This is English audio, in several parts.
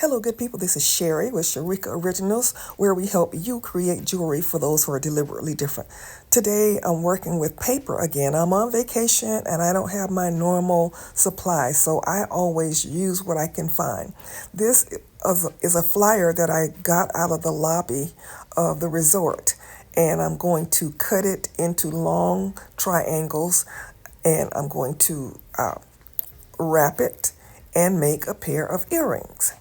Hello, good people. This is Sherry with Sherika Originals, where we help you create jewelry for those who are deliberately different. Today, I'm working with paper again. I'm on vacation and I don't have my normal supplies, so I always use what I can find. This is a flyer that I got out of the lobby of the resort, and I'm going to cut it into long triangles, and I'm going to wrap it and make a pair of earrings.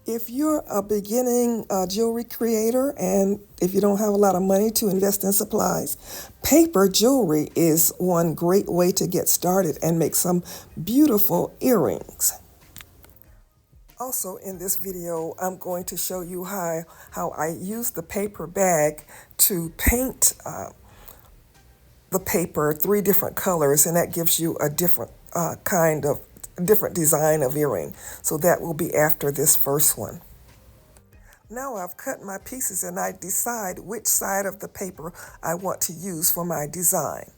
If you're a beginning jewelry creator and if you don't have a lot of money to invest in supplies, paper jewelry is one great way to get started and make some beautiful earrings. Also in this video, I'm going to show you how I use the paper bag to paint the paper 3 different colors, and that gives you a different design of earring. So that will be after this first one. Now I've cut my pieces and I decide which side of the paper I want to use for my design.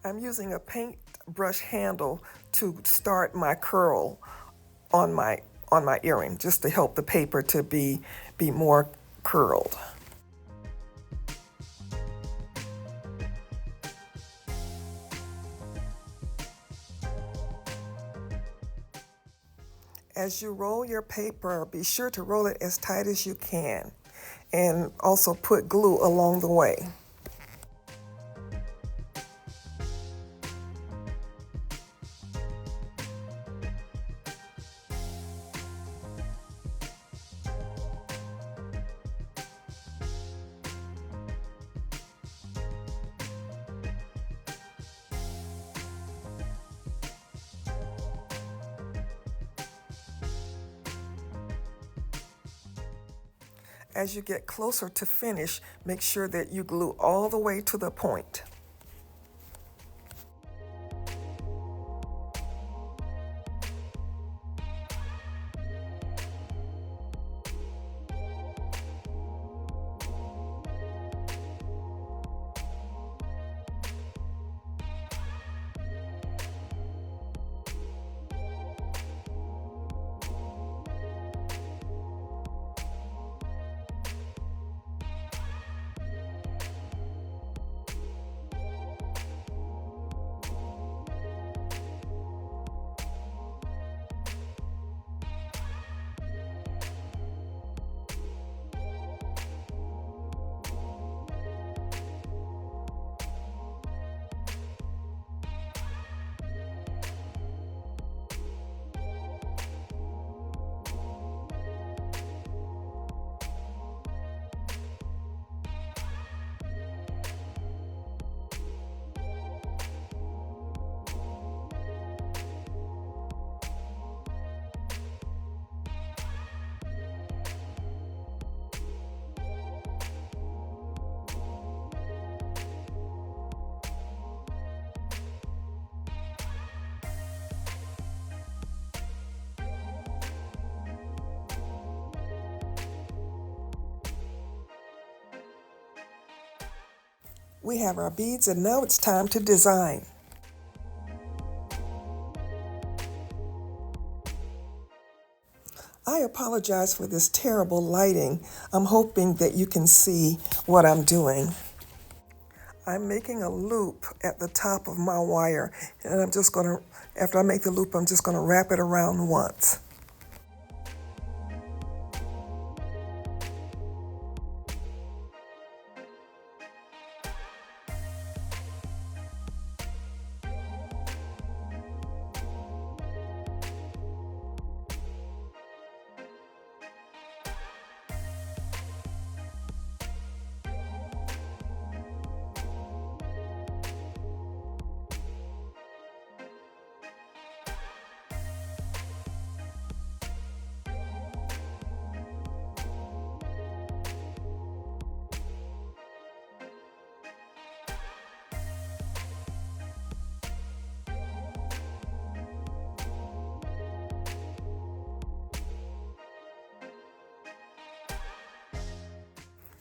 I'm using a paintbrush handle to start my curl on my earring, just to help the paper to be more curled. As you roll your paper, be sure to roll it as tight as you can, and also put glue along the way. As you get closer to finish, make sure that you glue all the way to the point. We have our beads, and now it's time to design. I apologize for this terrible lighting. I'm hoping that you can see what I'm doing. I'm making a loop at the top of my wire, and after I make the loop, I'm just gonna wrap it around once.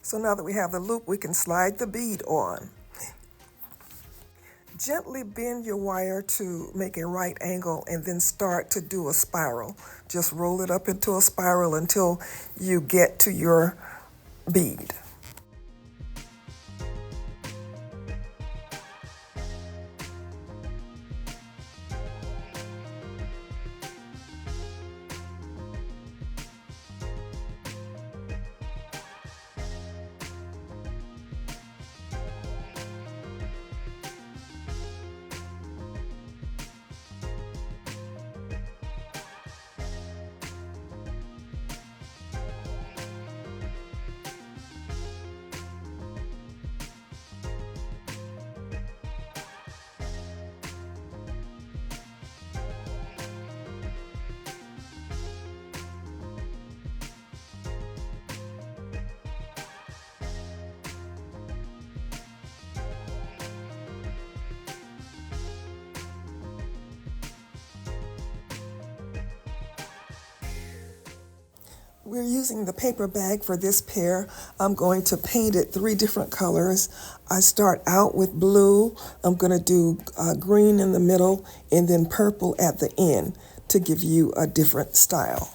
So now that we have the loop, we can slide the bead on. Gently bend your wire to make a right angle and then start to do a spiral. Just roll it up into a spiral until you get to your bead. We're using the paper bag for this pair. I'm going to paint it 3 different colors. I start out with blue. I'm going to do green in the middle and then purple at the end to give you a different style.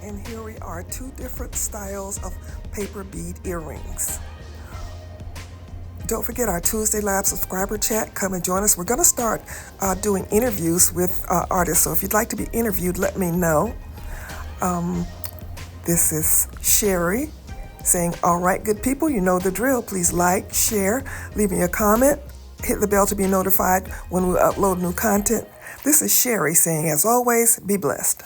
And here we are, two different styles of paper bead earrings. Don't forget our Tuesday Live subscriber chat. Come and join us. We're going to start doing interviews with artists. So if you'd like to be interviewed, let me know. This is Sherry saying, all right, good people, you know the drill. Please like, share, leave me a comment, hit the bell to be notified when we upload new content. This is Sherry saying, as always, be blessed.